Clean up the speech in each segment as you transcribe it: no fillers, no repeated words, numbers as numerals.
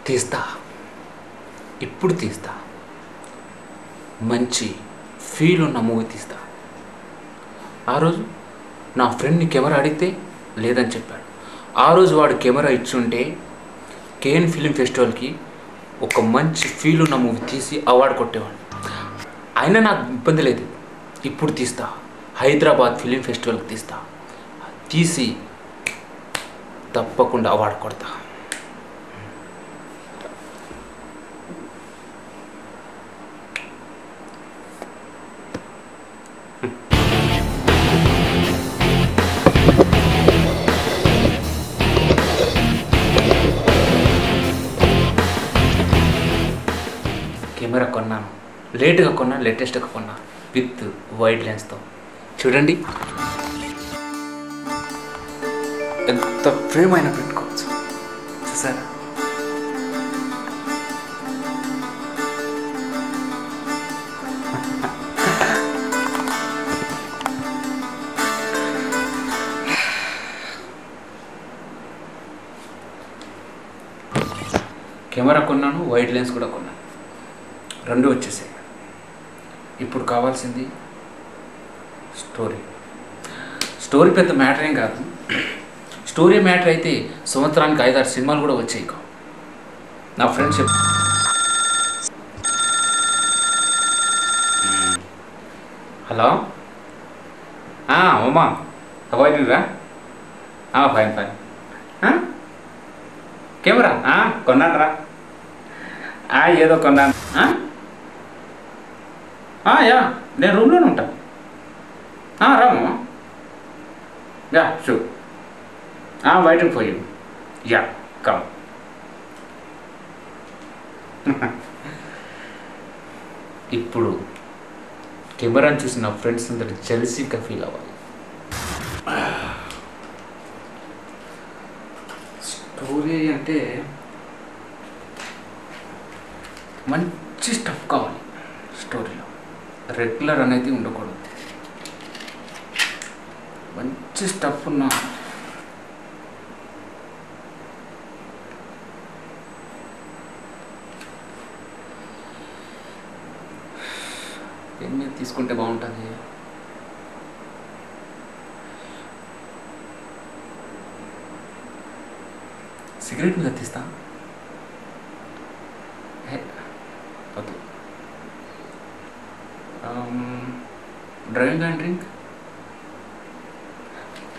తీస్తా, ఇప్పుడు తీస్తా. మంచి ఫీల్ ఉన్న మూవీ తీస్తా. ఆ రోజు నా ఫ్రెండ్ని కెమెరా అడిగితే లేదని చెప్పాడు. ఆ రోజు వాడు కెమెరా ఇచ్చుంటే కేన్ ఫిలిం ఫెస్టివల్కి ఒక మంచి ఫీల్ ఉన్న మూవీ తీసి అవార్డు కొట్టేవాడు. అయినా నాకు ఇబ్బంది లేదు, ఇప్పుడు తీస్తా. హైదరాబాద్ ఫిలిం ఫెస్టివల్కి తీస్తా, తీసి తప్పకుండా అవార్డు కొడతా. కెమెరా కొన్నాను, లేట్గా కొన్నాను, లేటెస్ట్గా కొన్నాను, విత్ వైడ్ లెన్స్తో. చూడండి ఎంత ఫ్రేమ్ అయినా పెట్టుకోవచ్చు. చూసారా? కెమెరా కొన్నాను, వైడ్ లెన్స్ కూడా కొన్నాను, రెండు వచ్చేసాయి. ఇప్పుడు కావాల్సింది స్టోరీ. స్టోరీ పెద్ద మ్యాటర్ ఏం కాదు. స్టోరీ మ్యాటర్ అయితే సంవత్సరానికి 5-6 సినిమాలు కూడా వచ్చాయి. నా ఫ్రెండ్స్ హలో ఉమా హవాయిరా? Fine fine. కెమెరా కొన్నాను రా, ఏదో కొన్నాను. యా నేను రూమ్లోనే ఉంటాను. Ramu yeah sure. waiting for you. Yeah, come. ఇప్పుడు కెమెరాని చూసి నా ఫ్రెండ్స్ అందరూ జెలసీగా ఫీల్ అవ్వాలి. స్టోరీ అంటే మంచి స్టఫ్ కావాలి. స్టోరీలో రెగ్యులర్ అనేది ఉండకూడదు. మంచి స్టఫ్ ఉన్న ఎన్ని తీసుకుంటే బాగుంటుంది. సిగరెట్ మీద తీస్తా. వద్దు. Driving and drink.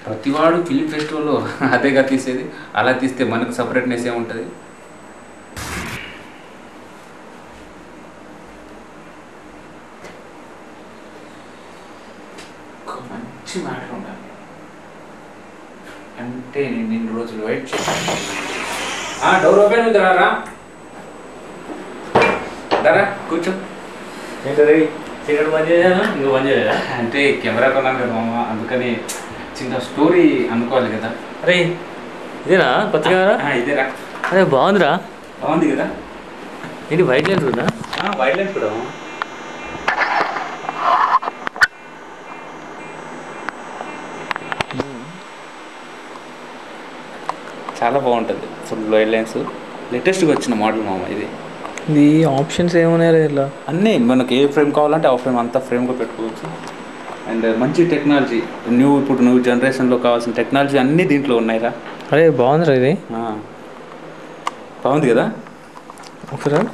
ప్రతివాడు ఫిలిం ఫెస్టివల్లో అదేగా తీసేది. అలా తీస్తే మనకు సపరేట్నెస్ ఏముంటుంది. మంచి మ్యాటర్ ఉండాలి అంటే నేను ఇన్ని రోజులు వెయిట్ చేశాను. డోర్ ఓపెన్ ఉంది, రా దరా కూర్చో. ఏంటది సిగరెట్ బంద్ చేయాలా? ఇంకా బంద్ చేయలేదా? అంటే కెమెరా కొన్నాను కదా మామ, అందుకని చిన్న స్టోరీ అనుకోవాలి కదా. అరే ఇదేనా కొత్త కెమెరా? ఇదేరా. అరే బాగుందిరా. బాగుంది కదా. ఏంటి వైట్ లెన్స్ ఉందా? వైట్ లెన్స్ కూడా చాలా బాగుంటుంది. ఫుల్ వైడ్ లెన్స్, లేటెస్ట్గా వచ్చిన మోడల్ మామ ఇది. ఈ ఆప్షన్స్ ఏమున్నాయి ఇట్లా? అన్నీ మనకి ఏ ఫ్రేమ్ కావాలంటే ఆ ఫ్రేమ్ అంతా ఫ్రేమ్గా పెట్టుకోవచ్చు. అండ్ మంచి టెక్నాలజీ, ఇప్పుడు న్యూ జనరేషన్లో కావాల్సిన టెక్నాలజీ అన్నీ దీంట్లో ఉన్నాయిరా. అరే బాగుందిరా ఇది. బాగుంది కదా. ఒకసారి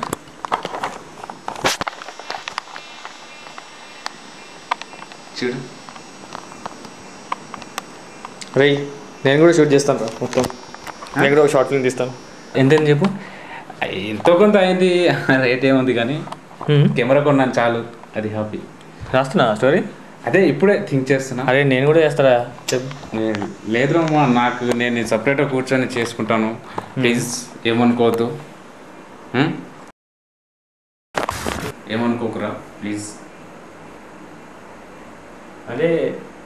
చూడు. రే నేను కూడా షూట్ చేస్తాను రా మొత్తం. నేను కూడా ఒక షార్ట్ ఫిల్మ్ తీస్తాను. ఎంతైంది చెప్పు. ఎంతో కొంత అయింది, రేట్ ఏముంది కానీ కెమెరా కొన్నాను చాలు, అది హ్యాపీ. రాస్తున్నా స్టోరీ. అదే ఇప్పుడే థింక్ చేస్తున్నా. అరే నేను కూడా చేస్తారా? లేదురమ్మా, నాకు నేను సపరేట్గా కూర్చొని చేసుకుంటాను. ప్లీజ్ ఏమనుకోవద్దు, ఏమనుకోకురా ప్లీజ్. అదే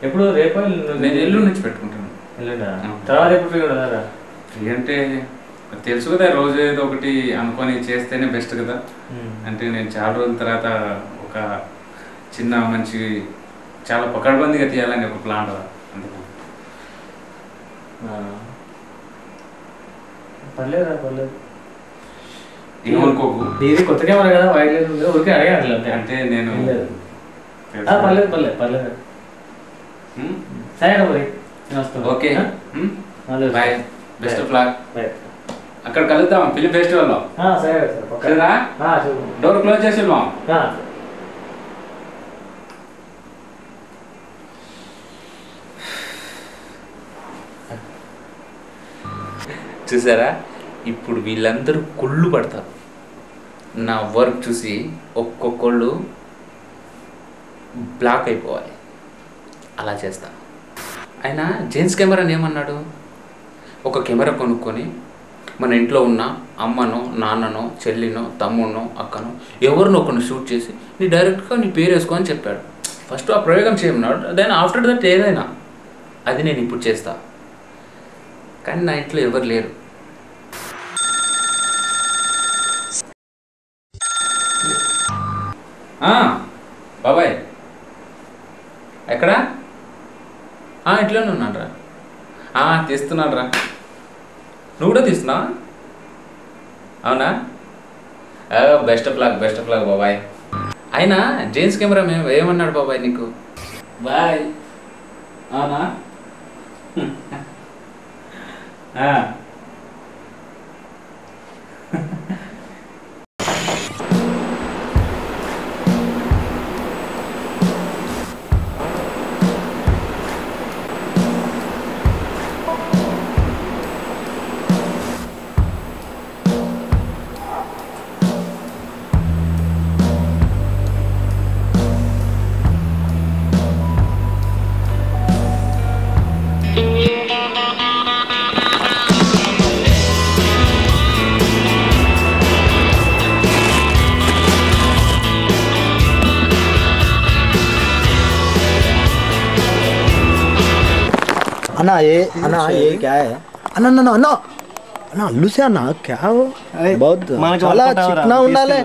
ఎప్పుడు రేపు నేను ఎల్లుండి నుంచి పెట్టుకుంటాను. తర్వాత ఎప్పుడు ఫ్రీ ఉండదా? ఫ్రీ అంటే తెలుసు కదా, రోజు ఏదో ఒకటి అనుకొని చేస్తేనే బెస్ట్ కదా. అంటే నేను చాలా రోజుల తర్వాత ఒక చిన్న మంచి చాలా పకడ్బందీగా తీయాలని ఒక ప్లాన్ రా. అందుకని పర్లేదురా పర్లేదు. ఏమనుకోకు. ఇది కొత్త కెమెరా కదా వైడ్ లెన్స్ ఉంది ఊరికే అడగాలి అంతే. అంటే నేను పర్లేదు పర్లేదు పర్లేదు. సరే మరి నేను వస్తాను. Okay bye, best of luck. Bye. అక్కడ కలుద్దాం ఫిలిం ఫెస్టివల్లో. సరే సరేనా? డోర్ క్లోజ్ చేసి వెళ్దాం. చూసారా, ఇప్పుడు వీళ్ళందరూ కుళ్ళు పడతారు నా వర్క్ చూసి. ఒక్కొక్కళ్ళు బ్లాక్ అయిపోవాలి, అలా చేస్తాను. ఆయన జెన్స్ కెమెరాని ఏమన్నాడు, ఒక కెమెరా కొనుక్కొని మన ఇంట్లో ఉన్న అమ్మనో నాన్ననో చెల్లినో తమ్ముడినో అక్కనో ఎవరినో ఒకరిని షూట్ చేసి నీ డైరెక్ట్గా నీ పేరు వేసుకో అని చెప్పాడు. ఫస్ట్ ఆ ప్రయోగం చేయమన్నాడు, దెన్ ఆఫ్టర్ దట్ ఏదైనా అది నేను ఇప్పుడు చేస్తా. కానీ నా ఇంట్లో ఎవరు లేరు. బాబాయ్ ఎక్కడా? ఇంట్లోనే ఉన్నాను రా. తీస్తున్నాను రా. నువ్వు కూడా తీస్తున్నావా? అవునా? బెస్ట్ ఆఫ్ లక్ బాబాయ్. అయినా జెన్స్ కెమెరా ఏమన్నాడు బాబాయ్ నీకు? బాయ్. అవునా? अन्ना ये क्या है? अन्ना अन्ना अन्ना अन्ना अल्लू से अन्ना क्या हो? बहुत చాలా చిక్నా ఉండాలి,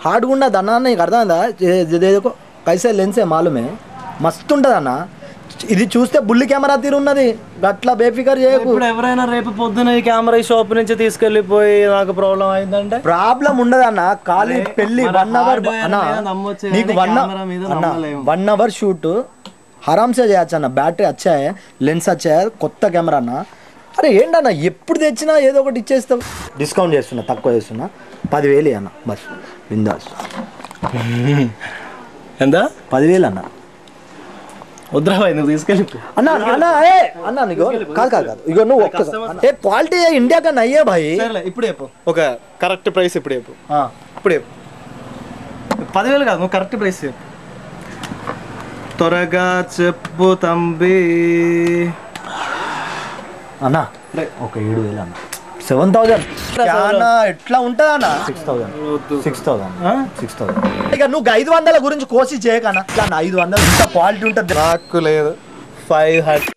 హార్డ్గా ఉండదు అన్న. నీకు అర్థమైందా? देखो कैसे लेंस है मालूम है, మస్తు ఉంటుంది అన్న. ఇది చూస్తే బుల్లి కెమెరా తీరు ఉన్నది, గట్లా బేఫికర్ చేయకు. ఇప్పుడు ఎవరైనా రేపు పొద్దున ఈ కెమెరా ఈ షాప్ నుంచి తీసుకెళ్ళిపోయి నాకు ప్రాబ్లం అయిందంటే ప్రాబ్లం ఉండదు అన్న. ఖాళీ పెళ్లి 1 అవర్ అన్న, నీకు 1 అవర్ షూట్ आराम से చేయొచ్చు అన్న. బ్యాటరీ అచ్చా లెన్స్ అచ్చా, కొత్త కెమెరా అన్న. అరే ఏంటన్నా ఎప్పుడు తెచ్చినా ఏదో ఒకటి ఇచ్చేస్తావు. డిస్కౌంట్ చేస్తున్నా, తక్కువ చేస్తున్నా, 10,000 అన్న బస్ బిందాస్. ఎంత? 10,000 అన్న. వద్దురా నువ్వు తీసుకెళ్ళి అన్న అన్న అన్న నీకు కాదు కాదు కాదు, ఇగో నువ్వు ఒక్క క్వాలిటీ ఇండియా కన్నా అయ్యే భాయ్. ఇప్పుడు చెప్పు ఒక కరెక్ట్ ప్రైస్. ఇప్పుడు చెప్పు, ఇప్పుడు చెప్పు. 10,000 కాదు, నువ్వు కరెక్ట్ ప్రైస్ చెప్పు. త్వరగా చెప్పు తంబి. అన్న ఒక 7,000 అన్న. 7,000 ఎట్లా ఉంటుంది అన్న? 6,000 ఇక నువ్వు 500 గురించి కోసి చేయకన్నా. 500 ఇంత క్వాలిటీ ఉంటుంది. నాకు లేదు 500.